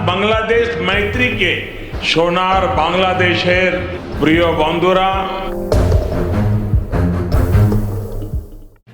बांग्लादेश मैत्री के सोनार बांग्लादेशेर प्रिय बंधुरा।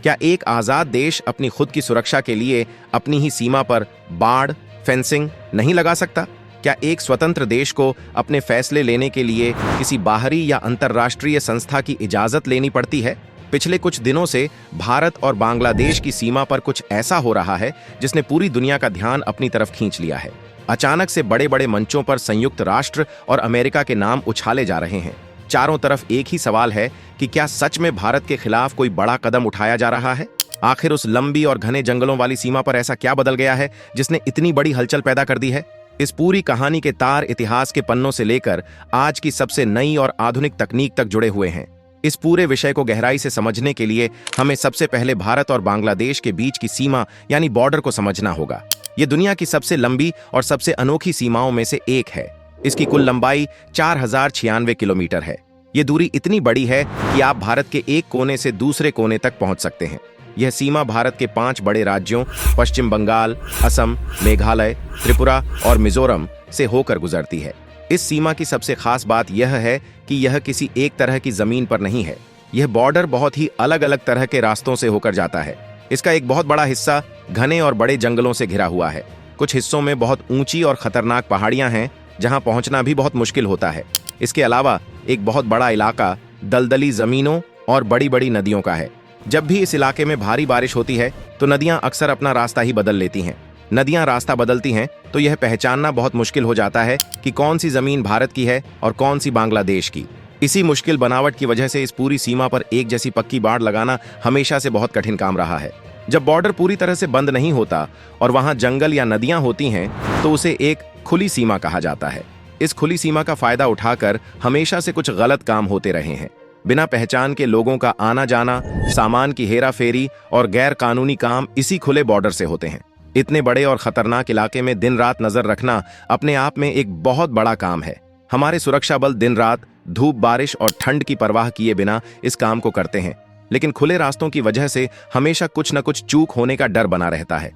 क्या एक आजाद देश अपनी खुद की सुरक्षा के लिए अपनी ही सीमा पर बाड़, फेंसिंग नहीं लगा सकता? क्या एक स्वतंत्र देश को अपने फैसले लेने के लिए किसी बाहरी या अंतर्राष्ट्रीय संस्था की इजाजत लेनी पड़ती है? पिछले कुछ दिनों से भारत और बांग्लादेश की सीमा पर कुछ ऐसा हो रहा है जिसने पूरी दुनिया का ध्यान अपनी तरफ खींच लिया है। अचानक से बड़े बड़े मंचों पर संयुक्त राष्ट्र और अमेरिका के नाम उछाले जा रहे हैं। चारों तरफ एक ही सवाल है कि क्या सच में भारत के खिलाफ कोई बड़ा कदम उठाया जा रहा है? आखिर उस लंबी और घने जंगलों वाली सीमा पर ऐसा क्या बदल गया है जिसने इतनी बड़ी हलचल पैदा कर दी है? इस पूरी कहानी के तार इतिहास के पन्नों से लेकर आज की सबसे नई और आधुनिक तकनीक तक जुड़े हुए हैं। इस पूरे विषय को गहराई से समझने के लिए हमें सबसे पहले भारत और बांग्लादेश के बीच की सीमा यानी बॉर्डर को समझना होगा। ये दुनिया की सबसे लंबी और सबसे अनोखी सीमाओं में से एक है। इसकी कुल लंबाई 4096 किलोमीटर है। ये दूरी इतनी बड़ी है कि आप भारत के एक कोने से दूसरे कोने तक पहुंच सकते हैं। यह सीमा भारत के 5 बड़े राज्यों पश्चिम बंगाल, असम, मेघालय, त्रिपुरा और मिजोरम से होकर गुजरती है। इस सीमा की सबसे खास बात यह है कि यह किसी एक तरह की जमीन पर नहीं है। यह बॉर्डर बहुत ही अलग अलग तरह के रास्तों से होकर जाता है। इसका एक बहुत बड़ा हिस्सा घने और बड़े जंगलों से घिरा हुआ है। कुछ हिस्सों में बहुत ऊंची और खतरनाक पहाड़ियां हैं जहां पहुंचना भी बहुत मुश्किल होता है। इसके अलावा एक बहुत बड़ा इलाका दलदली जमीनों और बड़ी बड़ी नदियों का है। जब भी इस इलाके में भारी बारिश होती है तो नदियां अक्सर अपना रास्ता ही बदल लेती हैं। नदियां रास्ता बदलती हैं तो यह पहचानना बहुत मुश्किल हो जाता है कि कौन सी जमीन भारत की है और कौन सी बांग्लादेश की। इसी मुश्किल बनावट की वजह से इस पूरी सीमा पर एक जैसी पक्की बाड़ लगाना हमेशा से बहुत कठिन काम रहा है। जब बॉर्डर पूरी तरह से बंद नहीं होता और वहां जंगल या नदियां होती हैं तो उसे एक खुली सीमा कहा जाता है। इस खुली सीमा का फायदा उठाकर हमेशा से कुछ गलत काम होते रहे हैं। बिना पहचान के लोगों का आना जाना, सामान की हेरा फेरी और गैर कानूनी काम इसी खुले बॉर्डर से होते हैं। इतने बड़े और खतरनाक इलाके में दिन रात नजर रखना अपने आप में एक बहुत बड़ा काम है। हमारे सुरक्षा बल दिन रात धूप, बारिश और ठंड की परवाह किए बिना इस काम को करते हैं, लेकिन खुले रास्तों की वजह से हमेशा कुछ न कुछ चूक होने का डर बना रहता है।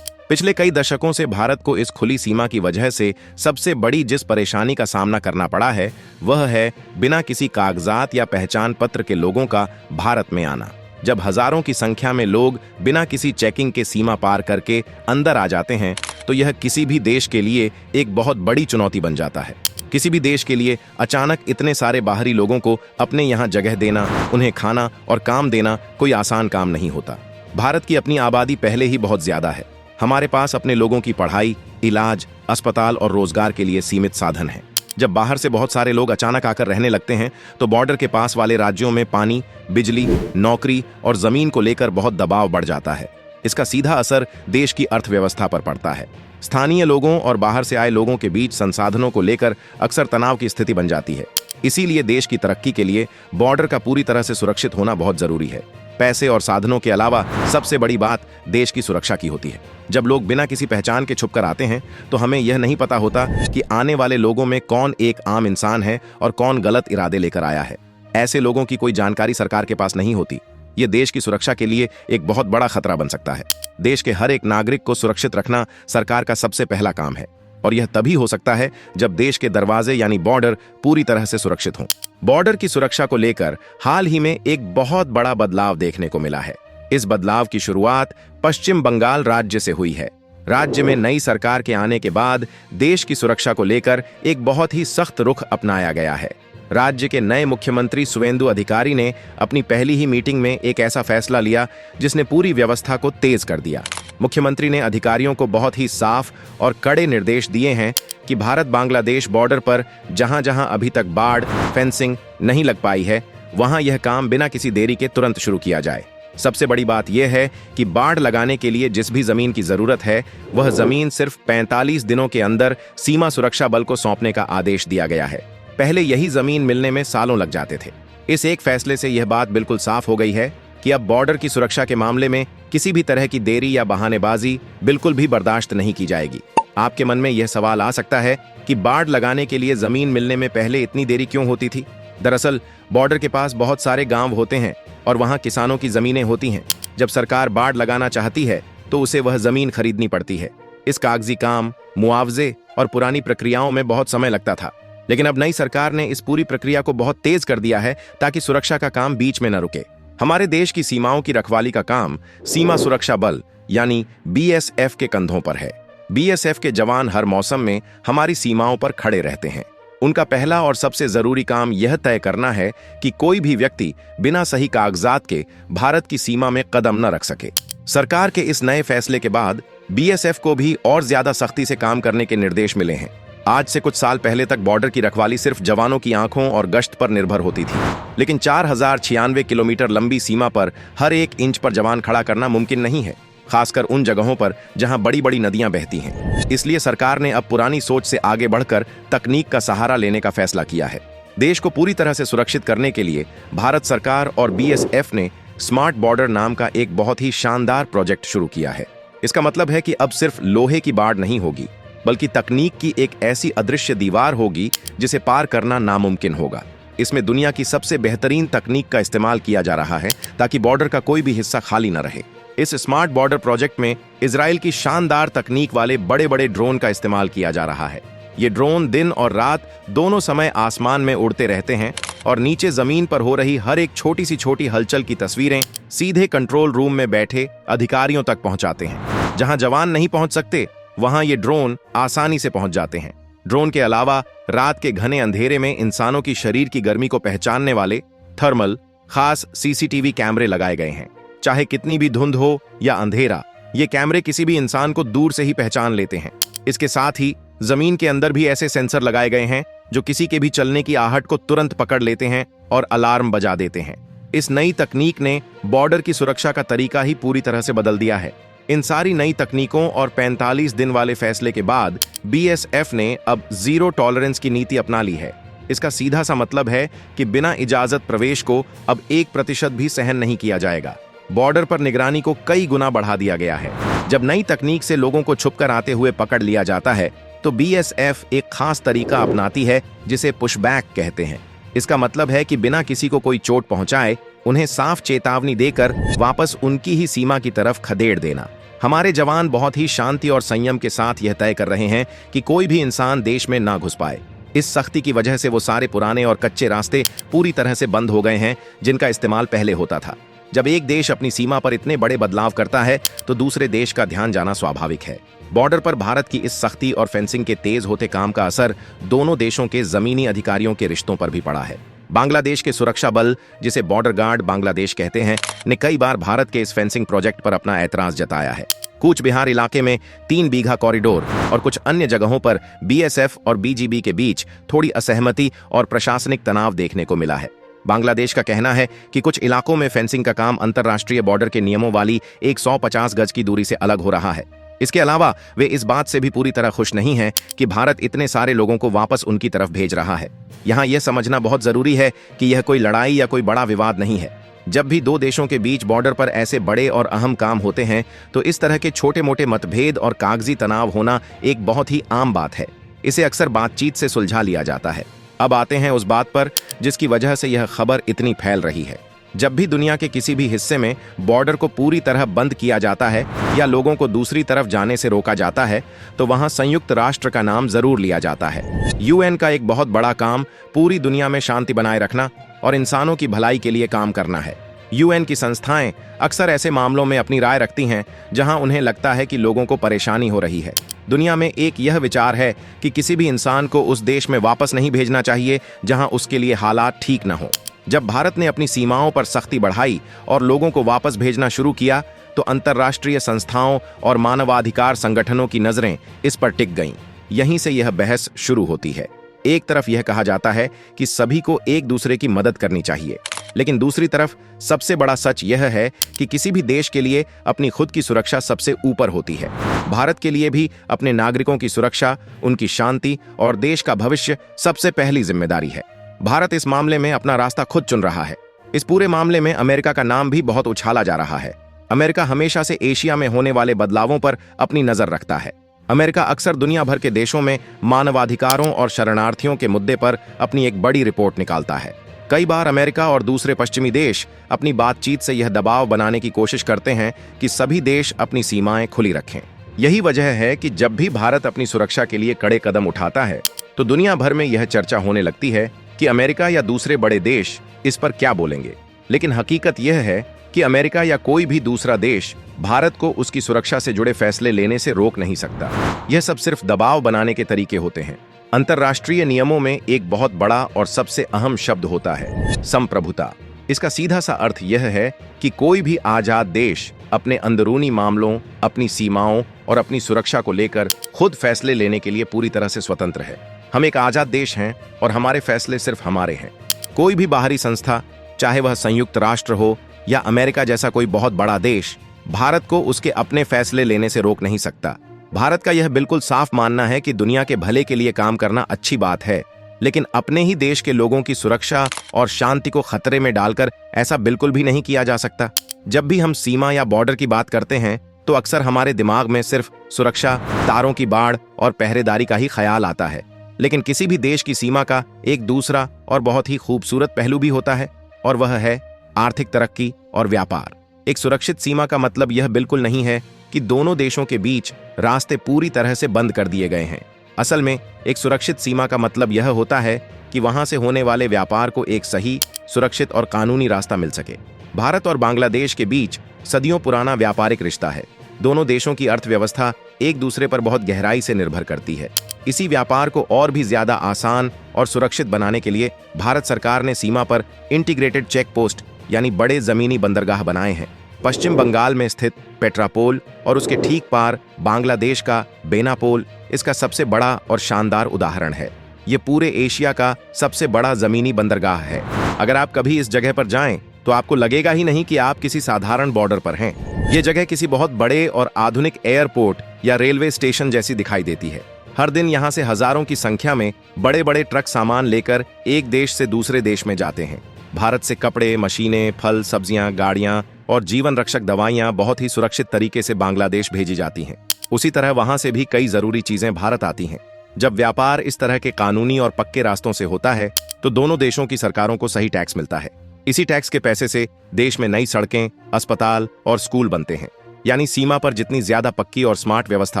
पिछले कई दशकों से भारत को इस खुली सीमा की वजह से सबसे बड़ी जिस परेशानी का सामना करना पड़ा है वह है बिना किसी कागजात या पहचान पत्र के लोगों का भारत में आना। जब हजारों की संख्या में लोग बिना किसी चेकिंग के सीमा पार करके अंदर आ जाते हैं तो यह किसी भी देश के लिए एक बहुत बड़ी चुनौती बन जाता है। किसी भी देश के लिए अचानक इतने सारे बाहरी लोगों को अपने यहाँ जगह देना, उन्हें खाना और काम देना कोई आसान काम नहीं होता। भारत की अपनी आबादी पहले ही बहुत ज्यादा है। हमारे पास अपने लोगों की पढ़ाई, इलाज, अस्पताल और रोजगार के लिए सीमित साधन हैं। जब बाहर से बहुत सारे लोग अचानक आकर रहने लगते हैं तो बॉर्डर के पास वाले राज्यों में पानी, बिजली, नौकरी और जमीन को लेकर बहुत दबाव बढ़ जाता है। इसका सीधा असर देश की अर्थव्यवस्था पर पड़ता है। स्थानीय लोगों और बाहर से आए लोगों के बीच संसाधनों को लेकर अक्सर तनाव की स्थिति बन जाती है। इसीलिए देश की तरक्की के लिए बॉर्डर का पूरी तरह से सुरक्षित होना बहुत जरूरी है। पैसे और साधनों के अलावा सबसे बड़ी बात देश की सुरक्षा की होती है। जब लोग बिना किसी पहचान के छुपकर आते हैं तो हमें यह नहीं पता होता कि आने वाले लोगों में कौन एक आम इंसान है और कौन गलत इरादे लेकर आया है। ऐसे लोगों की कोई जानकारी सरकार के पास नहीं होती। ये देश की सुरक्षा के लिए एक बहुत बड़ा खतरा बन सकता है। देश के हर एक नागरिक को सुरक्षित रखना सरकार का सबसे पहला काम है और यह तभी हो सकता है जब देश के दरवाजे यानी बॉर्डर पूरी तरह से सुरक्षित हों। बॉर्डर की सुरक्षा को लेकर हाल ही में एक बहुत बड़ा बदलाव देखने को मिला है। इस बदलाव की शुरुआत पश्चिम बंगाल राज्य से हुई है। राज्य में नई सरकार के आने के बाद देश की सुरक्षा को लेकर एक बहुत ही सख्त रुख अपनाया गया है। राज्य के नए मुख्यमंत्री सुवेंदु अधिकारी ने अपनी पहली ही मीटिंग में एक ऐसा फैसला लिया जिसने पूरी व्यवस्था को तेज कर दिया। मुख्यमंत्री ने अधिकारियों को बहुत ही साफ और कड़े निर्देश दिए हैं कि भारत बांग्लादेश बॉर्डर पर जहां जहां अभी तक बाड़, फेंसिंग नहीं लग पाई है वहां यह काम बिना किसी देरी के तुरंत शुरू किया जाए। सबसे बड़ी बात यह है कि बाड़ लगाने के लिए जिस भी जमीन की जरूरत है वह जमीन सिर्फ 45 दिनों के अंदर सीमा सुरक्षा बल को सौंपने का आदेश दिया गया है। पहले यही जमीन मिलने में सालों लग जाते थे। इस एक फैसले से यह बात बिल्कुल साफ हो गई है कि अब बॉर्डर की सुरक्षा के मामले में किसी भी तरह की देरी या बहानेबाजी बिल्कुल भी बर्दाश्त नहीं की जाएगी। आपके मन में यह सवाल आ सकता है कि बाड़ लगाने के लिए जमीन मिलने में पहले इतनी देरी क्यों होती थी? दरअसल बॉर्डर के पास बहुत सारे गांव होते हैं और वहां किसानों की जमीनें होती हैं। जब सरकार बाड़ लगाना चाहती है तो उसे वह जमीन खरीदनी पड़ती है। इस कागजी काम, मुआवजे और पुरानी प्रक्रियाओं में बहुत समय लगता था। लेकिन अब नई सरकार ने इस पूरी प्रक्रिया को बहुत तेज कर दिया है ताकि सुरक्षा का काम बीच में न रुके। हमारे देश की सीमाओं की रखवाली का काम सीमा सुरक्षा बल यानी बीएसएफ के कंधों पर है। बीएसएफ के जवान हर मौसम में हमारी सीमाओं पर खड़े रहते हैं। उनका पहला और सबसे जरूरी काम यह तय करना है कि कोई भी व्यक्ति बिना सही कागजात के भारत की सीमा में कदम न रख सके। सरकार के इस नए फैसले के बाद बीएसएफ को भी और ज्यादा सख्ती से काम करने के निर्देश मिले हैं। आज से कुछ साल पहले तक बॉर्डर की रखवाली सिर्फ जवानों की आंखों और गश्त पर निर्भर होती थी, लेकिन 4096 किलोमीटर लंबी सीमा पर हर एक इंच पर जवान खड़ा करना मुमकिन नहीं है, खासकर उन जगहों पर जहां बड़ी बड़ी नदियां बहती हैं। इसलिए सरकार ने अब पुरानी सोच से आगे बढ़कर तकनीक का सहारा लेने का फैसला किया है। देश को पूरी तरह से सुरक्षित करने के लिए भारत सरकार और बीएसएफ ने स्मार्ट बॉर्डर नाम का एक बहुत ही शानदार प्रोजेक्ट शुरू किया है। इसका मतलब है कि अब सिर्फ लोहे की बाड़ नहीं होगी, बल्कि तकनीक की एक ऐसी अदृश्य दीवार होगी जिसे पार करना नामुमकिन होगा। इसमें दुनिया की सबसे बेहतरीन तकनीक का इस्तेमाल किया जा रहा है ताकि बॉर्डर का कोई भी हिस्सा खाली न रहे। इस स्मार्ट बॉर्डर प्रोजेक्ट में इजराइल की शानदार तकनीक वाले बड़े बड़े ड्रोन का इस्तेमाल किया जा रहा है। ये ड्रोन दिन और रात दोनों समय आसमान में उड़ते रहते हैं और नीचे जमीन पर हो रही हर एक छोटी सी छोटी हलचल की तस्वीरें सीधे कंट्रोल रूम में बैठे अधिकारियों तक पहुंचाते हैं। जहां जवान नहीं पहुंच सकते, वहां ये ड्रोन आसानी से पहुंच जाते हैं। ड्रोन के अलावा रात के घने अंधेरे में इंसानों की शरीर की गर्मी को पहचानने वाले थर्मल खास सीसीटीवी कैमरे लगाए गए हैं। चाहे कितनी भी धुंध हो या अंधेरा, ये कैमरे किसी भी इंसान को दूर से ही पहचान लेते हैं। इसके साथ ही जमीन के अंदर भी ऐसे सेंसर लगाए गए हैं जो किसी के भी चलने की आहट को तुरंत पकड़ लेते हैं और अलार्म बजा देते हैं। इस नई तकनीक ने बॉर्डर की सुरक्षा का तरीका ही पूरी तरह से बदल दिया है। इन सारी नई तकनीकों और 45 दिन वाले फैसले के बाद बीएसएफ ने अब जीरो टॉलरेंस की नीति अपना ली है। इसका सीधा सा मतलब है कि बिना इजाजत प्रवेश को अब 1% भी सहन नहीं किया जाएगा। बॉर्डर पर निगरानी को कई गुना बढ़ा दिया गया है। जब नई तकनीक से लोगों को छुपकर आते हुए पकड़ लिया जाता है तो बीएसएफ एक खास तरीका अपनाती है जिसे पुशबैक कहते हैं। इसका मतलब है कि बिना किसी को कोई चोट पहुंचाए उन्हें साफ चेतावनी देकर वापस उनकी ही सीमा की तरफ खदेड़ देना। हमारे जवान बहुत ही शांति और संयम के साथ यह तय कर रहे हैं कि कोई भी इंसान देश में ना घुस पाए। इस सख्ती की वजह से वो सारे पुराने और कच्चे रास्ते पूरी तरह से बंद हो गए हैं जिनका इस्तेमाल पहले होता था। जब एक देश अपनी सीमा पर इतने बड़े बदलाव करता है तो दूसरे देश का ध्यान जाना स्वाभाविक है। बॉर्डर पर भारत की इस सख्ती और फेंसिंग के तेज होते काम का असर दोनों देशों के जमीनी अधिकारियों के रिश्तों पर भी पड़ा है। बांग्लादेश के सुरक्षा बल, जिसे बॉर्डर गार्ड बांग्लादेश कहते हैं, ने कई बार भारत के इस फेंसिंग प्रोजेक्ट पर अपना ऐतराज जताया है। कूच बिहार इलाके में 3 बीघा कॉरिडोर और कुछ अन्य जगहों पर बीएसएफ और बीजीबी के बीच थोड़ी असहमति और प्रशासनिक तनाव देखने को मिला है। बांग्लादेश का कहना है कि कुछ इलाकों में फेंसिंग का काम अंतर्राष्ट्रीय बॉर्डर के नियमों वाली 150 गज की दूरी से अलग हो रहा है। इसके अलावा वे इस बात से भी पूरी तरह खुश नहीं हैं कि भारत इतने सारे लोगों को वापस उनकी तरफ भेज रहा है। यहाँ यह समझना बहुत जरूरी है कि यह कोई लड़ाई या कोई बड़ा विवाद नहीं है। जब भी दो देशों के बीच बॉर्डर पर ऐसे बड़े और अहम काम होते हैं तो इस तरह के छोटे मोटे मतभेद और कागजी तनाव होना एक बहुत ही आम बात है। इसे अक्सर बातचीत से सुलझा लिया जाता है। अब आते हैं उस बात पर जिसकी वजह से यह खबर इतनी फैल रही है। जब भी दुनिया के किसी भी हिस्से में बॉर्डर को पूरी तरह बंद किया जाता है या लोगों को दूसरी तरफ जाने से रोका जाता है तो वहां संयुक्त राष्ट्र का नाम जरूर लिया जाता है। यूएन का एक बहुत बड़ा काम पूरी दुनिया में शांति बनाए रखना और इंसानों की भलाई के लिए काम करना है। यूएन की संस्थाएं अक्सर ऐसे मामलों में अपनी राय रखती हैं जहां उन्हें लगता है कि लोगों को परेशानी हो रही है। दुनिया में एक यह विचार है कि किसी भी इंसान को उस देश में वापस नहीं भेजना चाहिए जहां उसके लिए हालात ठीक न हो। जब भारत ने अपनी सीमाओं पर सख्ती बढ़ाई और लोगों को वापस भेजना शुरू किया तो अंतर्राष्ट्रीय संस्थाओं और मानवाधिकार संगठनों की नजरें इस पर टिक गईं। यहीं से यह बहस शुरू होती है। एक तरफ यह कहा जाता है कि सभी को एक दूसरे की मदद करनी चाहिए, लेकिन दूसरी तरफ सबसे बड़ा सच यह है कि किसी भी देश के लिए अपनी खुद की सुरक्षा सबसे ऊपर होती है। भारत के लिए भी अपने नागरिकों की सुरक्षा, उनकी शांति और देश का भविष्य सबसे पहली जिम्मेदारी है। भारत इस मामले में अपना रास्ता खुद चुन रहा है। इस पूरे मामले में अमेरिका का नाम भी बहुत उछाला जा रहा है। अमेरिका हमेशा से एशिया में होने वाले बदलावों पर अपनी नजर रखता है। अमेरिका अक्सर दुनिया भर के देशों में मानवाधिकारों और शरणार्थियों के मुद्दे पर अपनी एक बड़ी रिपोर्ट निकालता है। कई बार अमेरिका और दूसरे पश्चिमी देश अपनी बातचीत से यह दबाव बनाने की कोशिश करते हैं कि सभी देश अपनी सीमाएं खुली रखें। यही वजह है कि जब भी भारत अपनी सुरक्षा के लिए कड़े कदम उठाता है तो दुनिया भर में यह चर्चा होने लगती है कि अमेरिका या दूसरे बड़े देश इस पर क्या बोलेंगे। लेकिन हकीकत यह है कि अमेरिका या कोई भी दूसरा देश भारत को उसकी सुरक्षा से जुड़े फैसले लेने से रोक नहीं सकता। यह सब सिर्फ दबाव बनाने के तरीके होते हैं। अंतर्राष्ट्रीय नियमों में एक बहुत बड़ा और सबसे अहम शब्द होता है संप्रभुता। इसका सीधा सा अर्थ यह है कि कोई भी आजाद देश अपने अंदरूनी मामलों, अपनी सीमाओं और अपनी सुरक्षा को लेकर खुद फैसले लेने के लिए पूरी तरह से स्वतंत्र है। हम एक आजाद देश हैं और हमारे फैसले सिर्फ हमारे हैं। कोई भी बाहरी संस्था, चाहे वह संयुक्त राष्ट्र हो या अमेरिका जैसा कोई बहुत बड़ा देश, भारत को उसके अपने फैसले लेने से रोक नहीं सकता। भारत का यह बिल्कुल साफ मानना है कि दुनिया के भले के लिए काम करना अच्छी बात है, लेकिन अपने ही देश के लोगों की सुरक्षा और शांति को खतरे में डालकर ऐसा बिल्कुल भी नहीं किया जा सकता। जब भी हम सीमा या बॉर्डर की बात करते हैं तो अक्सर हमारे दिमाग में सिर्फ सुरक्षा, तारों की बाड़ और पहरेदारी का ही ख्याल आता है। लेकिन किसी भी देश की सीमा का एक दूसरा और बहुत ही खूबसूरत पहलू भी होता है, और वह है आर्थिक तरक्की और व्यापार। एक सुरक्षित सीमा का मतलब यह बिल्कुल नहीं है कि दोनों देशों के बीच रास्ते पूरी तरह से बंद कर दिए गए हैं। असल में एक सुरक्षित सीमा का मतलब यह होता है कि वहां से होने वाले व्यापार को एक सही, सुरक्षित और कानूनी रास्ता मिल सके। भारत और बांग्लादेश के बीच सदियों पुराना व्यापारिक रिश्ता है। दोनों देशों की अर्थव्यवस्था एक दूसरे पर बहुत गहराई से निर्भर करती है। इसी व्यापार को और भी ज्यादा आसान और सुरक्षित बनाने के लिए भारत सरकार ने सीमा पर इंटीग्रेटेड चेक पोस्ट यानी बड़े जमीनी बंदरगाह बनाए हैं। पश्चिम बंगाल में स्थित पेट्रापोल और उसके ठीक पार बांग्लादेश का बेनापोल इसका सबसे बड़ा और शानदार उदाहरण है। ये पूरे एशिया का सबसे बड़ा जमीनी बंदरगाह है। अगर आप कभी इस जगह पर जाएं तो आपको लगेगा ही नहीं कि आप किसी साधारण बॉर्डर पर हैं। ये जगह किसी बहुत बड़े और आधुनिक एयरपोर्ट या रेलवे स्टेशन जैसी दिखाई देती है। हर दिन यहाँ से हजारों की संख्या में बड़े बड़े ट्रक सामान लेकर एक देश से दूसरे देश में जाते हैं। भारत से कपड़े, मशीनें, फल, सब्जियां, गाड़ियां और जीवन रक्षक दवाइयां बहुत ही सुरक्षित तरीके से बांग्लादेश भेजी जाती हैं। उसी तरह वहां से भी कई जरूरी चीजें भारत आती हैं। जब व्यापार इस तरह के कानूनी और पक्के रास्तों से होता है तो दोनों देशों की सरकारों को सही टैक्स मिलता है। इसी टैक्स के पैसे से देश में नई सड़कें, अस्पताल और स्कूल बनते हैं। यानी सीमा पर जितनी ज्यादा पक्की और स्मार्ट व्यवस्था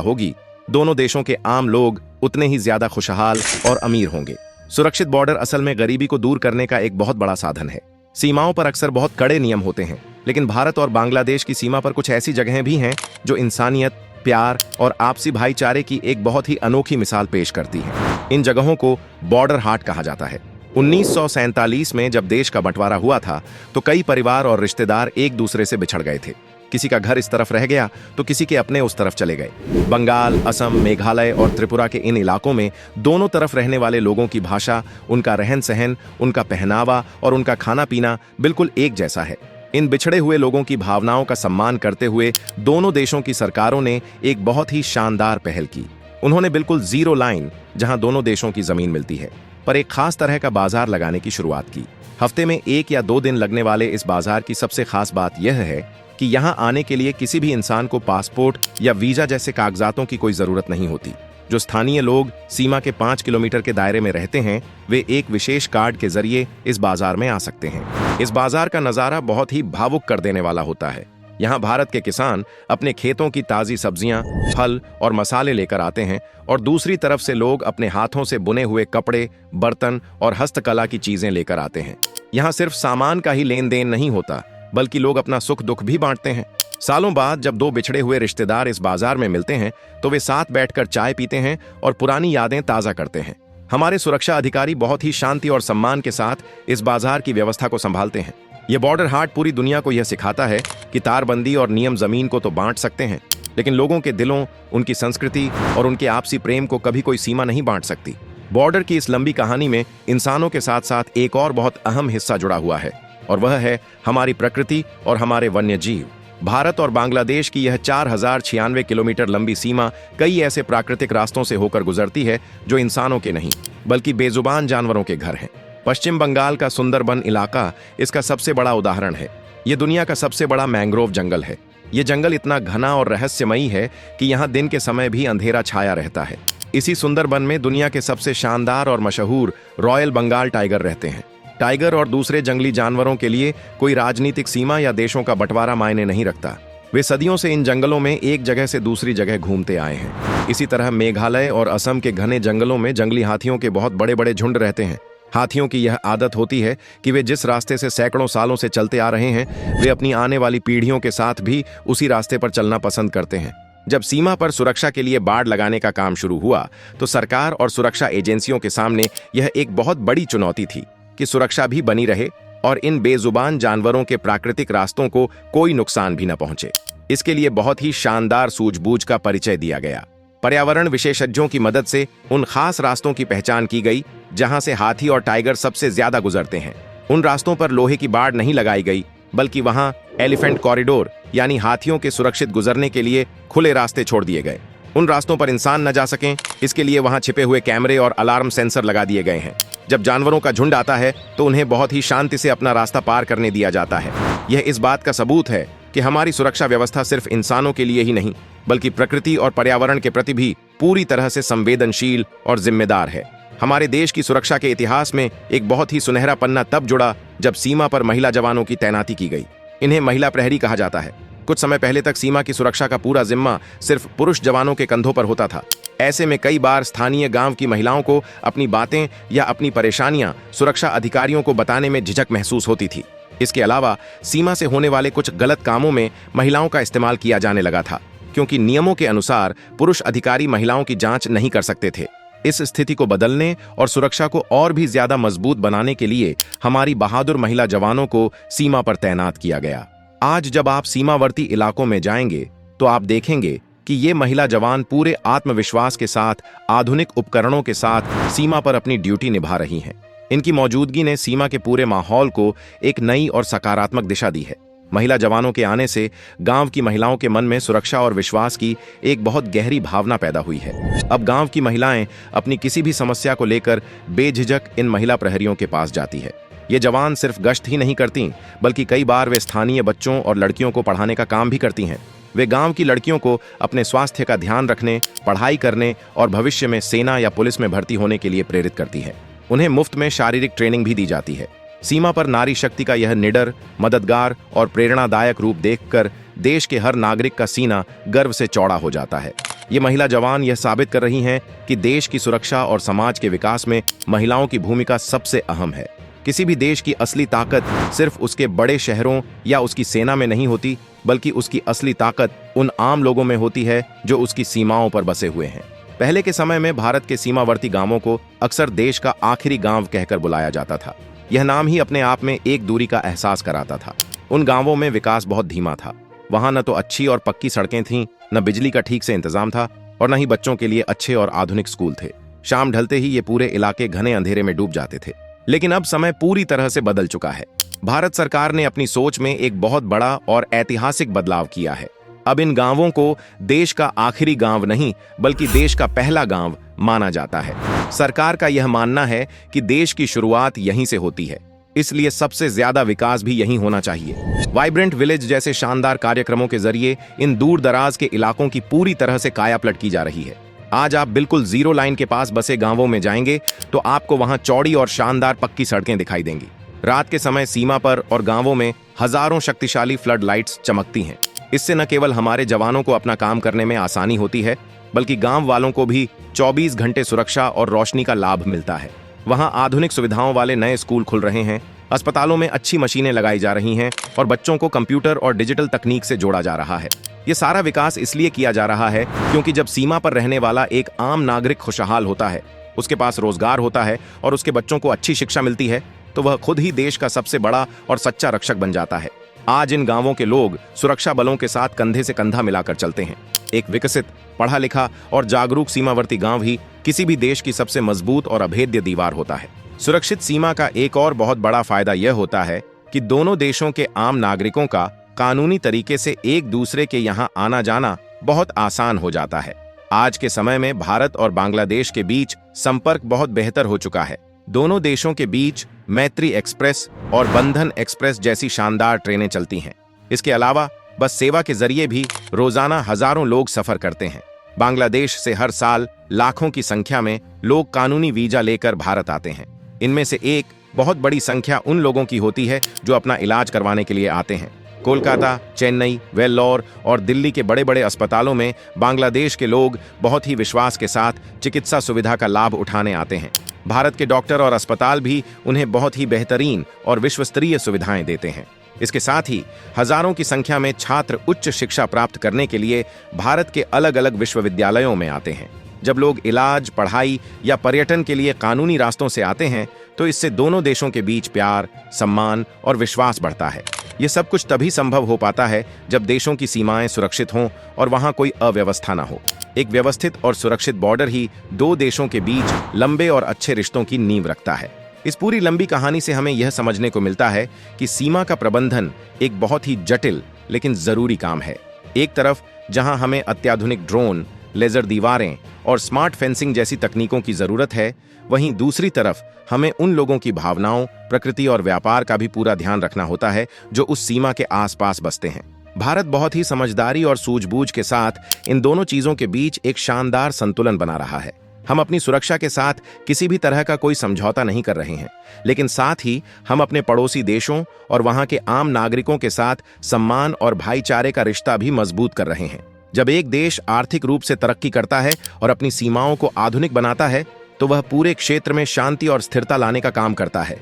होगी, दोनों देशों के आम लोग उतने ही ज्यादा खुशहाल और अमीर होंगे। सुरक्षित बॉर्डर असल में गरीबी को दूर करने का एक बहुत बड़ा साधन है। सीमाओं पर अक्सर बहुत कड़े नियम होते हैं, लेकिन भारत और बांग्लादेश की सीमा पर कुछ ऐसी जगहें भी हैं जो इंसानियत, प्यार और आपसी भाईचारे की एक बहुत ही अनोखी मिसाल पेश करती हैं। इन जगहों को बॉर्डर हाट कहा जाता है। 1947 में जब देश का बंटवारा हुआ था तो कई परिवार और रिश्तेदार एक दूसरे से बिछड़ गए थे। किसी का घर इस तरफ रह गया तो किसी के अपने उस तरफ चले गए। बंगाल, असम, मेघालय और त्रिपुरा के इन इलाकों में दोनों तरफ रहने वाले लोगों की भाषा, उनका रहन सहन, उनका पहनावा और उनका खाना पीना बिल्कुल एक जैसा है। इन बिछड़े हुए लोगों की भावनाओं का सम्मान करते हुए दोनों देशों की सरकारों ने एक बहुत ही शानदार पहल की। उन्होंने बिल्कुल जीरो लाइन, जहां दोनों देशों की जमीन मिलती है, पर एक खास तरह का बाजार लगाने की शुरुआत की। हफ्ते में 1 या 2 दिन लगने वाले इस बाजार की सबसे खास बात यह है कि यहाँ आने के लिए किसी भी इंसान को पासपोर्ट या वीजा जैसे कागजातों की कोई जरूरत नहीं होती। जो स्थानीय लोग सीमा के 5 किलोमीटर के दायरे में रहते हैं, वे एक विशेष कार्ड के जरिए इस बाजार में आ सकते हैं। इस बाजार का नजारा बहुत ही भावुक कर देने वाला होता है। यहाँ भारत के किसान अपने खेतों की ताजी सब्जियां, फल और मसाले लेकर आते हैं और दूसरी तरफ से लोग अपने हाथों से बुने हुए कपड़े, बर्तन और हस्तकला की चीजें लेकर आते हैं। यहाँ सिर्फ सामान का ही लेन देन नहीं होता, बल्कि लोग अपना सुख दुख भी बांटते हैं। सालों बाद जब 2 बिछड़े हुए रिश्तेदार इस बाजार में मिलते हैं तो वे साथ बैठकर चाय पीते हैं और पुरानी यादें ताजा करते हैं। हमारे सुरक्षा अधिकारी बहुत ही शांति और सम्मान के साथ इस बाजार की व्यवस्था को संभालते हैं। ये बॉर्डर हाट पूरी दुनिया को यह सिखाता है कि तारबंदी और नियम जमीन को तो बांट सकते हैं, लेकिन लोगों के दिलों, उनकी संस्कृति और उनके आपसी प्रेम को कभी कोई सीमा नहीं बांट सकती। बॉर्डर की इस लंबी कहानी में इंसानों के साथ साथ एक और बहुत अहम हिस्सा जुड़ा हुआ है, और वह है हमारी प्रकृति और हमारे वन्य जीव। भारत और बांग्लादेश की यह 4096 किलोमीटर लंबी सीमा कई ऐसे प्राकृतिक रास्तों से होकर गुजरती है जो इंसानों के नहीं, बल्कि बेजुबान जानवरों के घर हैं। पश्चिम बंगाल का सुंदरबन इलाका इसका सबसे बड़ा उदाहरण है। ये दुनिया का सबसे बड़ा मैंग्रोव जंगल है। ये जंगल इतना घना और रहस्यमयी है कि यहाँ दिन के समय भी अंधेरा छाया रहता है। इसी सुंदरबन में दुनिया के सबसे शानदार और मशहूर रॉयल बंगाल टाइगर रहते हैं। टाइगर और दूसरे जंगली जानवरों के लिए कोई राजनीतिक सीमा या देशों का बंटवारा मायने नहीं रखता। वे सदियों से इन जंगलों में एक जगह से दूसरी जगह घूमते आए हैं। इसी तरह मेघालय और असम के घने जंगलों में जंगली हाथियों के बहुत बड़े बड़े झुंड रहते हैं। हाथियों की यह आदत होती है कि वे जिस रास्ते से सैकड़ों सालों से चलते आ रहे हैं, वे अपनी आने वाली पीढ़ियों के साथ भी उसी रास्ते पर चलना पसंद करते हैं। जब सीमा पर सुरक्षा के लिए बाड़ लगाने का काम शुरू हुआ तो सरकार और सुरक्षा एजेंसियों के सामने यह एक बहुत बड़ी चुनौती थी कि सुरक्षा भी बनी रहे और इन बेजुबान जानवरों के प्राकृतिक रास्तों को कोई नुकसान भी न पहुंचे। इसके लिए बहुत ही शानदार सूझबूझ का परिचय दिया गया। पर्यावरण विशेषज्ञों की मदद से उन खास रास्तों की पहचान की गई जहां से हाथी और टाइगर सबसे ज्यादा गुजरते हैं। उन रास्तों पर लोहे की बाड़ नहीं लगाई गई, बल्कि वहां एलिफेंट कॉरिडोर यानी हाथियों के सुरक्षित गुजरने के लिए खुले रास्ते छोड़ दिए गए। उन रास्तों पर इंसान न जा सकें, इसके लिए वहां छिपे हुए कैमरे और अलार्म सेंसर लगा दिए गए हैं। जब जानवरों का झुंड आता है तो उन्हें बहुत ही शांति से अपना रास्ता पार करने दिया जाता है। यह इस बात का सबूत है कि हमारी सुरक्षा व्यवस्था सिर्फ इंसानों के लिए ही नहीं, बल्कि प्रकृति और पर्यावरण के प्रति भी पूरी तरह से संवेदनशील और जिम्मेदार है। हमारे देश की सुरक्षा के इतिहास में एक बहुत ही सुनहरा पन्ना तब जुड़ा जब सीमा पर महिला जवानों की तैनाती की गई। इन्हें महिला प्रहरी कहा जाता है। कुछ समय पहले तक सीमा की सुरक्षा का पूरा जिम्मा सिर्फ पुरुष जवानों के कंधों पर होता था। ऐसे में कई बार स्थानीय गांव की महिलाओं को अपनी बातें या अपनी परेशानियां सुरक्षा अधिकारियों को बताने में झिझक महसूस होती थी। इसके अलावा सीमा से होने वाले कुछ गलत कामों में महिलाओं का इस्तेमाल किया जाने लगा था, क्योंकि नियमों के अनुसार पुरुष अधिकारी महिलाओं की जांच नहीं कर सकते थे। इस स्थिति को बदलने और सुरक्षा को और भी ज्यादा मजबूत बनाने के लिए हमारी बहादुर महिला जवानों को सीमा पर तैनात किया गया। आज जब आप सीमावर्ती इलाकों में जाएंगे तो आप देखेंगे कि ये महिला जवान पूरे आत्मविश्वास के साथ आधुनिक उपकरणों के साथ सीमा पर अपनी ड्यूटी निभा रही हैं। इनकी मौजूदगी ने सीमा के पूरे माहौल को एक नई और सकारात्मक दिशा दी है। महिला जवानों के आने से गांव की महिलाओं के मन में सुरक्षा और विश्वास की एक बहुत गहरी भावना पैदा हुई है। अब गांव की महिलाएं अपनी किसी भी समस्या को लेकर बेझिझक इन महिला प्रहरियों के पास जाती है। ये जवान सिर्फ गश्त ही नहीं करती, बल्कि कई बार वे स्थानीय बच्चों और लड़कियों को पढ़ाने का काम भी करती हैं। वे गांव की लड़कियों को अपने स्वास्थ्य का ध्यान रखने, पढ़ाई करने और भविष्य में सेना या पुलिस में भर्ती होने के लिए प्रेरित करती है। उन्हें मुफ्त में शारीरिक ट्रेनिंग भी दी जाती है। सीमा पर नारी शक्ति का यह निडर, मददगार और प्रेरणादायक रूप देखकर देश के हर नागरिक का सीना गर्व से चौड़ा हो जाता है। ये महिला जवान यह साबित कर रही हैं कि देश की सुरक्षा और समाज के विकास में महिलाओं की भूमिका सबसे अहम है। किसी भी देश की असली ताकत सिर्फ उसके बड़े शहरों या उसकी सेना में नहीं होती, बल्कि उसकी असली ताकत उन आम लोगों में होती है जो उसकी सीमाओं पर बसे हुए हैं। पहले के समय में भारत के सीमावर्ती गांवों को अक्सर देश का आखिरी गांव कहकर बुलाया जाता था। यह नाम ही अपने आप में एक दूरी का एहसास कराता था। उन गांवों में विकास बहुत धीमा था। वहां न तो अच्छी और पक्की सड़कें थीं, न बिजली का ठीक से इंतजाम था और न ही बच्चों के लिए अच्छे और आधुनिक स्कूल थे। शाम ढलते ही ये पूरे इलाके घने अंधेरे में डूब जाते थे। लेकिन अब समय पूरी तरह से बदल चुका है। भारत सरकार ने अपनी सोच में एक बहुत बड़ा और ऐतिहासिक बदलाव किया है। अब इन गांवों को देश का आखिरी गांव नहीं, बल्कि देश का पहला गांव माना जाता है। सरकार का यह मानना है कि देश की शुरुआत यहीं से होती है, इसलिए सबसे ज्यादा विकास भी यहीं होना चाहिए। वाइब्रेंट विलेज जैसे शानदार कार्यक्रमों के जरिए इन दूर दराज के इलाकों की पूरी तरह से कायापलट की जा रही है। आज आप बिल्कुल जीरो लाइन के पास बसे गांवों में जाएंगे तो आपको वहां चौड़ी और शानदार पक्की सड़कें दिखाई देंगी। रात के समय सीमा पर और गांवों में हजारों शक्तिशाली फ्लड लाइट्स चमकती हैं। इससे न केवल हमारे जवानों को अपना काम करने में आसानी होती है, बल्कि गांव वालों को भी 24 घंटे सुरक्षा और रोशनी का लाभ मिलता है। वहां आधुनिक सुविधाओं वाले नए स्कूल खुल रहे हैं, अस्पतालों में अच्छी मशीनें लगाई जा रही हैं और बच्चों को कंप्यूटर और डिजिटल तकनीक से जोड़ा जा रहा है। ये सारा विकास इसलिए किया जा रहा है क्योंकि जब सीमा पर रहने वाला एक आम नागरिक खुशहाल होता है, उसके पास रोजगार होता है और उसके बच्चों को अच्छी शिक्षा मिलती है, तो वह खुद ही देश का सबसे बड़ा और सच्चा रक्षक बन जाता है। आज इन गांवों के लोग सुरक्षा बलों के साथ कंधे से कंधा मिलाकर चलते हैं। एक विकसित, पढ़ा लिखा और जागरूक सीमावर्ती गांव ही किसी भी देश की सबसे मजबूत और अभेद्य दीवार होता है। सुरक्षित सीमा का एक और बहुत बड़ा फायदा यह होता है कि दोनों देशों के आम नागरिकों का कानूनी तरीके से एक दूसरे के यहां आना जाना बहुत आसान हो जाता है। आज के समय में भारत और बांग्लादेश के बीच संपर्क बहुत बेहतर हो चुका है। दोनों देशों के बीच मैत्री एक्सप्रेस और बंधन एक्सप्रेस जैसी शानदार ट्रेनें चलती हैं। इसके अलावा बस सेवा के जरिए भी रोजाना हजारों लोग सफर करते हैं। बांग्लादेश से हर साल लाखों की संख्या में लोग कानूनी वीजा लेकर भारत आते हैं। इनमें से एक बहुत बड़ी संख्या उन लोगों की होती है जो अपना इलाज करवाने के लिए आते हैं। कोलकाता, चेन्नई, वेल्लोर और दिल्ली के बड़े बड़े अस्पतालों में बांग्लादेश के लोग बहुत ही विश्वास के साथ चिकित्सा सुविधा का लाभ उठाने आते हैं। भारत के डॉक्टर और अस्पताल भी उन्हें बहुत ही बेहतरीन और विश्वस्तरीय सुविधाएं देते हैं। इसके साथ ही हजारों की संख्या में छात्र उच्च शिक्षा प्राप्त करने के लिए भारत के अलग अलग विश्वविद्यालयों में आते हैं। जब लोग इलाज, पढ़ाई या पर्यटन के लिए कानूनी रास्तों से आते हैं तो इससे दोनों देशों के बीच प्यार, सम्मान और विश्वास बढ़ता है। ये सब कुछ तभी संभव हो पाता है जब देशों की सीमाएं सुरक्षित हों और वहां कोई अव्यवस्था न हो। एक व्यवस्थित और सुरक्षित बॉर्डर ही दो देशों के बीच लंबे और अच्छे रिश्तों की नींव रखता है। इस पूरी लंबी कहानी से हमें यह समझने को मिलता है कि सीमा का प्रबंधन एक बहुत ही जटिल लेकिन जरूरी काम है। एक तरफ जहां हमें अत्याधुनिक ड्रोन, लेजर दीवारें और स्मार्ट फेंसिंग जैसी तकनीकों की जरूरत है, वहीं दूसरी तरफ हमें उन लोगों की भावनाओं, प्रकृति और व्यापार का भी पूरा ध्यान रखना होता है जो उस सीमा के आसपास बसते हैं। भारत बहुत ही समझदारी और सूझबूझ के साथ इन दोनों चीजों के बीच एक शानदार संतुलन बना रहा है। हम अपनी सुरक्षा के साथ किसी भी तरह का कोई समझौता नहीं कर रहे हैं, लेकिन साथ ही हम अपने पड़ोसी देशों और वहां के आम नागरिकों के साथ सम्मान और भाईचारे का रिश्ता भी मजबूत कर रहे हैं। जब एक देश आर्थिक रूप से तरक्की करता है और अपनी सीमाओं को आधुनिक बनाता है तो वह पूरे क्षेत्र में शांति और स्थिरता लाने का काम करता है।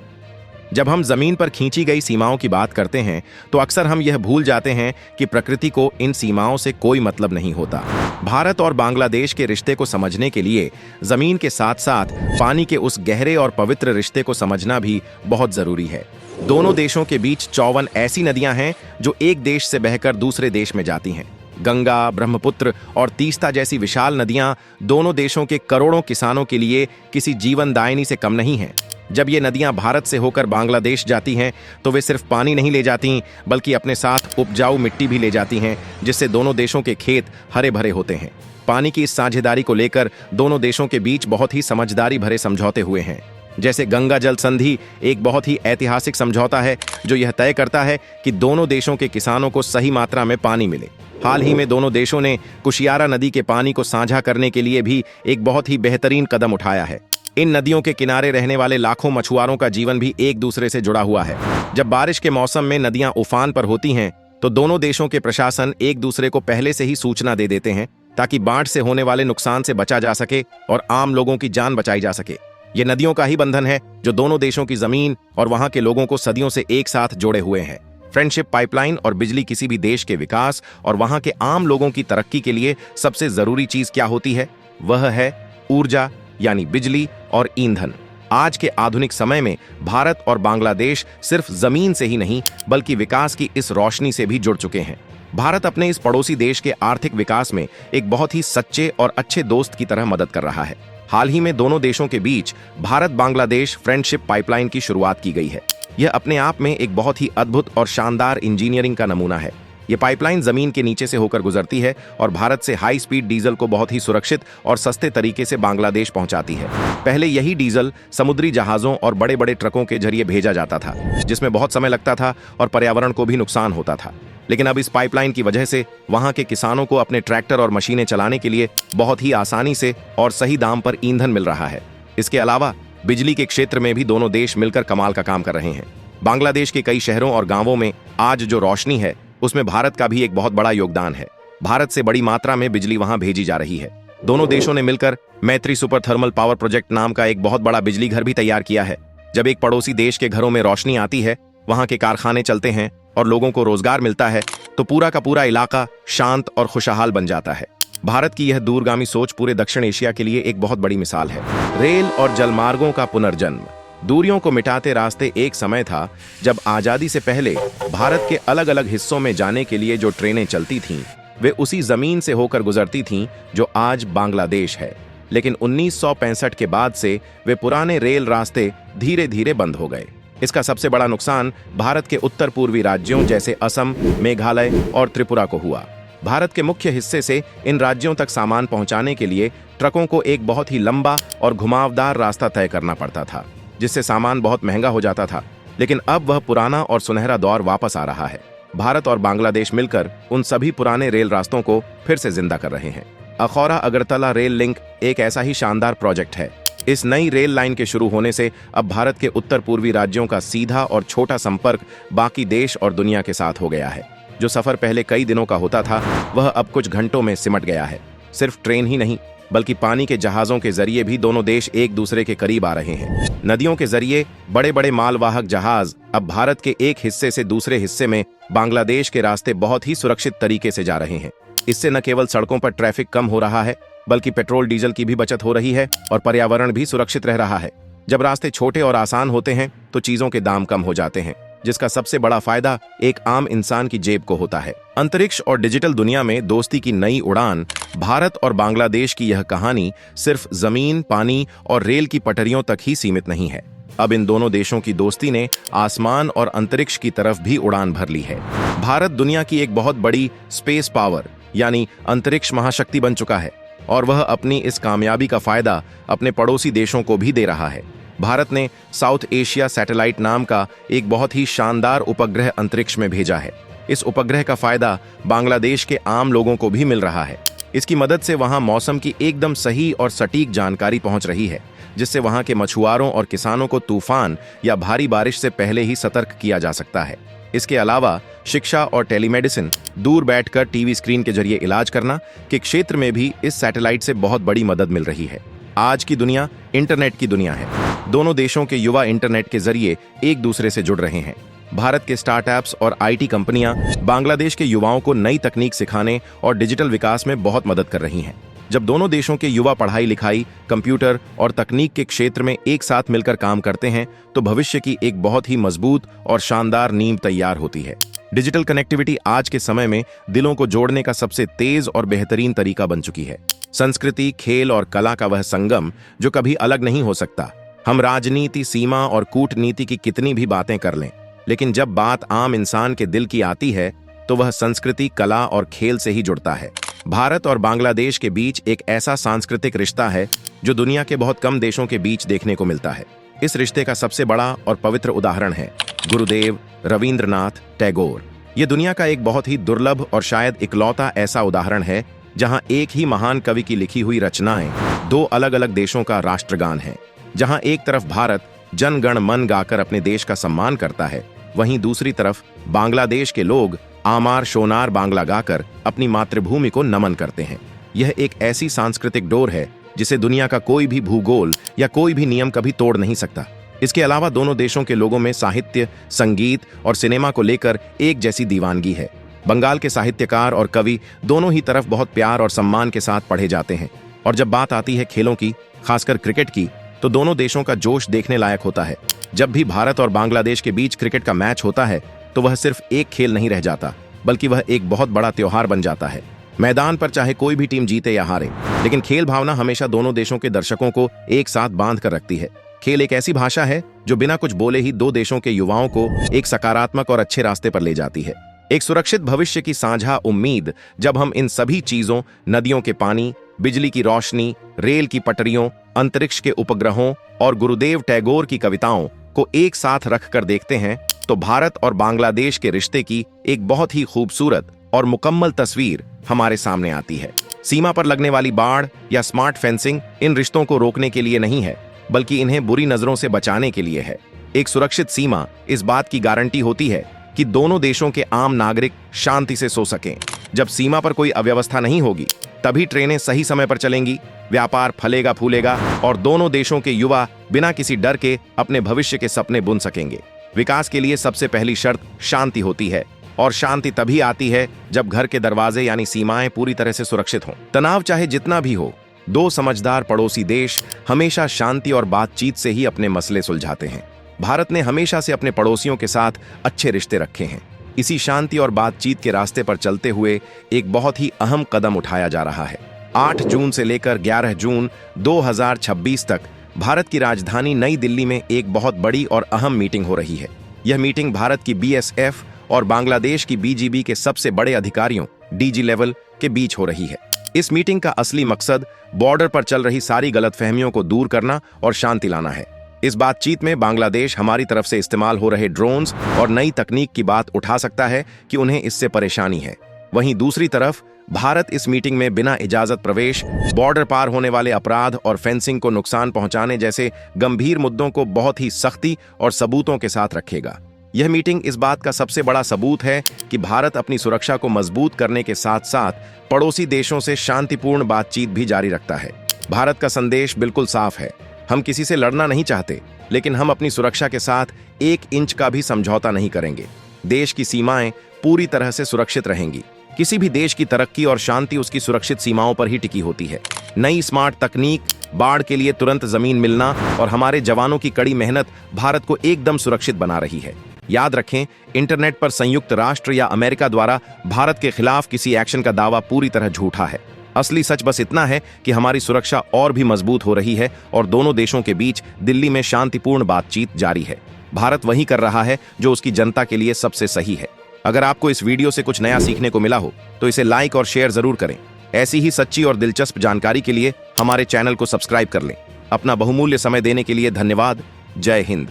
जब हम जमीन पर खींची गई सीमाओं की बात करते हैं तो अक्सर हम यह भूल जाते हैं कि प्रकृति को इन सीमाओं से कोई मतलब नहीं होता। भारत और बांग्लादेश के रिश्ते को समझने के लिए जमीन के साथ साथ पानी के उस गहरे और पवित्र रिश्ते को समझना भी बहुत जरूरी है। दोनों देशों के बीच 54 ऐसी नदियां हैं जो एक देश से बहकर दूसरे देश में जाती हैं। गंगा, ब्रह्मपुत्र और तीस्ता जैसी विशाल नदियां दोनों देशों के करोड़ों किसानों के लिए किसी जीवनदायिनी से कम नहीं हैं। जब ये नदियां भारत से होकर बांग्लादेश जाती हैं तो वे सिर्फ पानी नहीं ले जाती बल्कि अपने साथ उपजाऊ मिट्टी भी ले जाती हैं, जिससे दोनों देशों के खेत हरे भरे होते हैं। पानी की इस साझेदारी को लेकर दोनों देशों के बीच बहुत ही समझदारी भरे समझौते हुए हैं। जैसे गंगा जल संधि एक बहुत ही ऐतिहासिक समझौता है जो यह तय करता है कि दोनों देशों के किसानों को सही मात्रा में पानी मिले। हाल ही में दोनों देशों ने कुशियारा नदी के पानी को साझा करने के लिए भी एक बहुत ही बेहतरीन कदम उठाया है। इन नदियों के किनारे रहने वाले लाखों मछुआरों का जीवन भी एक दूसरे से जुड़ा हुआ है। जब बारिश के मौसम में नदियां उफान पर होती हैं तो दोनों देशों के प्रशासन एक दूसरे को पहले से ही सूचना दे देते हैं ताकि बाढ़ से होने वाले नुकसान से बचा जा सके और आम लोगों की जान बचाई जा सके। ये नदियों का ही बंधन है जो दोनों देशों की जमीन और वहां के लोगों को सदियों से एक साथ जोड़े हुए हैं। फ्रेंडशिप पाइपलाइन और बिजली किसी भी देश के विकास और वहां के आम लोगों की तरक्की के लिए सबसे जरूरी चीज क्या होती है? वह है ऊर्जा, यानी बिजली और ईंधन। आज के आधुनिक समय में भारत और बांग्लादेश सिर्फ जमीन से ही नहीं बल्कि विकास की इस रोशनी से भी जुड़ चुके हैं। भारत अपने इस पड़ोसी देश के आर्थिक विकास में एक बहुत ही सच्चे और अच्छे दोस्त की तरह मदद कर रहा है। हाल ही में दोनों देशों के बीच भारत बांग्लादेश फ्रेंडशिप पाइपलाइन की शुरुआत की गई है। यह अपने आप में एक बहुत ही अद्भुत और शानदार इंजीनियरिंग का नमूना है। यह पाइपलाइन जमीन के नीचे से होकर गुजरती है और भारत से हाई स्पीड डीजल को बहुत ही सुरक्षित और सस्ते तरीके से बांग्लादेश पहुंचाती है। पहले यही डीजल समुद्री जहाजों और बड़े बड़े ट्रकों के जरिए भेजा जाता था, जिसमें बहुत समय लगता था और पर्यावरण को भी नुकसान होता था। लेकिन अब इस पाइपलाइन की वजह से वहां के किसानों को अपने ट्रैक्टर और मशीनें चलाने के लिए बहुत ही आसानी से और सही दाम पर ईंधन मिल रहा है। इसके अलावा बिजली के क्षेत्र में भी दोनों देश मिलकर कमाल का काम कर रहे हैं। बांग्लादेश के कई शहरों और गांवों में आज जो रोशनी है उसमें भारत का भी एक बहुत बड़ा योगदान है। भारत से बड़ी मात्रा में बिजली वहां भेजी जा रही है। दोनों देशों ने मिलकर मैत्री सुपर थर्मल पावर प्रोजेक्ट नाम का एक बहुत बड़ा बिजली घर भी तैयार किया है। जब एक पड़ोसी देश के घरों में रोशनी आती है, वहां के कारखाने चलते हैं और लोगों को रोजगार मिलता है तो पूरा का पूरा इलाका शांत और खुशहाल बन जाता है। भारत की यह दूरगामी सोच पूरे दक्षिण एशिया के लिए एक बहुत बड़ी मिसाल है। रेल और जलमार्गों का पुनर्जन्म। दूरियों को मिटाते रास्ते एक समय था जब आजादी से पहले भारत के अलग अलग हिस्सों में जाने के लिए जो ट्रेनें चलती थीं, वे उसी जमीन से होकर गुजरती थीं जो आज बांग्लादेश है। लेकिन 1965 के बाद से वे पुराने रेल रास्ते धीरे धीरे बंद हो गए। इसका सबसे बड़ा नुकसान भारत के उत्तर पूर्वी राज्यों जैसे असम, मेघालय और त्रिपुरा को हुआ। भारत के मुख्य हिस्से से इन राज्यों तक सामान पहुंचाने के लिए ट्रकों को एक बहुत ही लंबा और घुमावदार रास्ता तय करना पड़ता था, जिससे सामान बहुत महंगा हो जाता था। लेकिन अब वह पुराना और सुनहरा दौर वापस आ रहा है। भारत और बांग्लादेश मिलकर उन सभी पुराने रेल रास्तों को फिर से जिंदा कर रहे हैं। अखौरा अगरतला रेल लिंक एक ऐसा ही शानदार प्रोजेक्ट है। इस नई रेल लाइन के शुरू होने से अब भारत के उत्तर पूर्वी राज्यों का सीधा और छोटा संपर्क बाकी देश और दुनिया के साथ हो गया है। जो सफर पहले कई दिनों का होता था वह अब कुछ घंटों में सिमट गया है। सिर्फ ट्रेन ही नहीं बल्कि पानी के जहाजों के जरिए भी दोनों देश एक दूसरे के करीब आ रहे हैं। नदियों के जरिए बड़े बड़े मालवाहक जहाज अब भारत के एक हिस्से से दूसरे हिस्से में बांग्लादेश के रास्ते बहुत ही सुरक्षित तरीके से जा रहे हैं। इससे न केवल सड़कों पर ट्रैफिक कम हो रहा है बल्कि पेट्रोल डीजल की भी बचत हो रही है और पर्यावरण भी सुरक्षित रह रहा है। जब रास्ते छोटे और आसान होते हैं तो चीजों के दाम कम हो जाते हैं, जिसका सबसे बड़ा फायदा एक आम इंसान की जेब को होता है। अंतरिक्ष और डिजिटल दुनिया में दोस्ती की नई उड़ान। भारत और बांग्लादेश की यह कहानी सिर्फ जमीन, पानी और रेल की पटरियों तक ही सीमित नहीं है। अब इन दोनों देशों की दोस्ती ने आसमान और अंतरिक्ष की तरफ भी उड़ान भर ली है। भारत दुनिया की एक बहुत बड़ी स्पेस पावर यानी अंतरिक्ष महाशक्ति बन चुका है और वह अपनी इस कामयाबी का फायदा अपने पड़ोसी देशों को भी दे रहा है। भारत ने साउथ एशिया सैटेलाइट नाम का एक बहुत ही शानदार उपग्रह अंतरिक्ष में भेजा है। इस उपग्रह का फायदा बांग्लादेश के आम लोगों को भी मिल रहा है। इसकी मदद से वहां मौसम की एकदम सही और सटीक जानकारी पहुंच रही है, जिससे वहां के मछुआरों और किसानों को तूफान या भारी बारिश से पहले ही सतर्क किया जा सकता है। इसके अलावा शिक्षा और टेलीमेडिसिन, दूर बैठकर टीवी स्क्रीन के जरिए इलाज करना के क्षेत्र में भी इस सैटेलाइट से बहुत बड़ी मदद मिल रही है। आज की दुनिया इंटरनेट की दुनिया है। दोनों देशों के युवा इंटरनेट के जरिए एक दूसरे से जुड़ रहे हैं। भारत के स्टार्टअप्स और आईटी कंपनियां बांग्लादेश के युवाओं को नई तकनीक सिखाने और डिजिटल विकास में बहुत मदद कर रही हैं। जब दोनों देशों के युवा पढ़ाई लिखाई, कंप्यूटर और तकनीक के क्षेत्र में एक साथ मिलकर काम करते हैं तो भविष्य की एक बहुत ही मजबूत और शानदार नींव तैयार होती है। डिजिटल कनेक्टिविटी आज के समय में दिलों को जोड़ने का सबसे तेज और बेहतरीन तरीका बन चुकी है। संस्कृति, खेल और कला का वह संगम जो कभी अलग नहीं हो सकता। हम राजनीति, सीमा और कूटनीति की कितनी भी बातें कर लें, लेकिन जब बात आम इंसान के दिल की आती है तो वह संस्कृति, कला और खेल से ही जुड़ता है। भारत और बांग्लादेश के बीच एक ऐसा सांस्कृतिक रिश्ता है जो दुनिया के बहुत कम देशों के बीच देखने को मिलता है। इस रिश्ते का सबसे बड़ा और पवित्र उदाहरण है गुरुदेव रविंद्रनाथ टैगोर। ये दुनिया का एक बहुत ही दुर्लभ और शायद इकलौता ऐसा उदाहरण है जहां एक ही महान कवि की लिखी हुई रचनाएं दो अलग अलग देशों का राष्ट्रगान है। जहां एक तरफ भारत जन गण मन गाकर अपने देश का सम्मान करता है, वहीं दूसरी तरफ बांग्लादेश के लोग आमार शोनार बांग्ला गाकर अपनी मातृभूमि को नमन करते हैं। यह एक ऐसी सांस्कृतिक डोर है जिसे दुनिया का कोई भी भूगोल या कोई भी नियम कभी तोड़ नहीं सकता। इसके अलावा दोनों देशों के लोगों में साहित्य, संगीत और सिनेमा को लेकर एक जैसी दीवानगी है। बंगाल के साहित्यकार और कवि दोनों ही तरफ बहुत प्यार और सम्मान के साथ पढ़े जाते हैं और जब बात आती है खेलों की, खासकर क्रिकेट की, तो दोनों देशों का जोश देखने लायक होता है। जब भी भारत और बांग्लादेश के बीच क्रिकेट का मैच होता है तो वह सिर्फ एक खेल नहीं रह जाता, बल्कि वह एक बहुत बड़ा त्योहार बन जाता है। मैदान पर चाहे कोई भी टीम जीते या हारे, लेकिन खेल भावना हमेशा दोनों देशों के दर्शकों को एक साथ बांध कर रखती है। खेल एक ऐसी भाषा है जो बिना कुछ बोले ही दो देशों के युवाओं को एक सकारात्मक और अच्छे रास्ते पर ले जाती है। एक सुरक्षित भविष्य की साझा उम्मीद। जब हम इन सभी चीजों, नदियों के पानी, बिजली की रोशनी, रेल की पटरियों, अंतरिक्ष के उपग्रहों और गुरुदेव टैगोर की कविताओं को एक साथ रखकर देखते हैं तो भारत और बांग्लादेश के रिश्ते की एक बहुत ही खूबसूरत और मुकम्मल तस्वीर हमारे सामने आती है। सीमा पर लगने वाली बाड़ या स्मार्ट फेंसिंग इन रिश्तों को रोकने के लिए नहीं है, बल्कि इन्हें बुरी नजरों से बचाने के लिए है। एक सुरक्षित सीमा इस बात की गारंटी होती है कि दोनों देशों के आम नागरिक शांति से सो सकें। जब सीमा पर कोई अव्यवस्था नहीं होगी, तभी ट्रेनें सही समय पर चलेंगी, व्यापार फलेगा फूलेगा और दोनों देशों के युवा बिना किसी डर के अपने भविष्य के सपने बुन सकेंगे। विकास के लिए सबसे पहली शर्त शांति होती है और शांति तभी आती है जब घर के दरवाजे यानी सीमाएं पूरी तरह से सुरक्षित हों। तनाव चाहे जितना भी हो, दो समझदार पड़ोसी देश हमेशा शांति और बातचीत से ही अपने मसले सुलझाते हैं। भारत ने हमेशा से अपने पड़ोसियों के साथ अच्छे रिश्ते रखे हैं। इसी शांति और बातचीत के रास्ते पर चलते हुए एक बहुत ही अहम कदम उठाया जा रहा है। 8 जून से लेकर 11 जून 2026 तक भारत की राजधानी नई दिल्ली में एक बहुत बड़ी और अहम मीटिंग हो रही है। यह मीटिंग भारत की BSF और बांग्लादेश की BGB के सबसे बड़े अधिकारियों DG लेवल के बीच हो रही है। इस मीटिंग का असली मकसद बॉर्डर पर चल रही सारी गलतफहमियों को दूर करना और शांति लाना है। इस बातचीत में बांग्लादेश हमारी तरफ से इस्तेमाल हो रहे ड्रोन्स और नई तकनीक की बात उठा सकता है कि उन्हें इससे परेशानी है। वहीं दूसरी तरफ भारत इस मीटिंग में बिना इजाजत प्रवेश, बॉर्डर पार होने वाले अपराध और फेंसिंग को नुकसान पहुंचाने जैसे गंभीर मुद्दों को बहुत ही सख्ती और सबूतों के साथ रखेगा। यह मीटिंग इस बात का सबसे बड़ा सबूत है कि भारत अपनी सुरक्षा को मजबूत करने के साथ साथ पड़ोसी देशों से शांतिपूर्ण बातचीत भी जारी रखता है। भारत का संदेश बिल्कुल साफ है, हम किसी से लड़ना नहीं चाहते, लेकिन हम अपनी सुरक्षा के साथ 1 इंच का भी समझौता नहीं करेंगे। देश की सीमाएं पूरी तरह से सुरक्षित रहेंगी। किसी भी देश की तरक्की और शांति उसकी सुरक्षित सीमाओं पर ही टिकी होती है। नई स्मार्ट तकनीक, बाढ़ के लिए तुरंत जमीन मिलना और हमारे जवानों की कड़ी मेहनत भारत को एकदम सुरक्षित बना रही है। याद रखें, इंटरनेट पर संयुक्त राष्ट्र या अमेरिका द्वारा भारत के खिलाफ किसी एक्शन का दावा पूरी तरह झूठा है। असली सच बस इतना है कि हमारी सुरक्षा और भी मजबूत हो रही है और दोनों देशों के बीच दिल्ली में शांतिपूर्ण बातचीत जारी है। भारत वही कर रहा है जो उसकी जनता के लिए सबसे सही है। अगर आपको इस वीडियो से कुछ नया सीखने को मिला हो तो इसे लाइक और शेयर जरूर करें। ऐसी ही सच्ची और दिलचस्प जानकारी के लिए हमारे चैनल को सब्सक्राइब कर लें। अपना बहुमूल्य समय देने के लिए धन्यवाद। जय हिंद।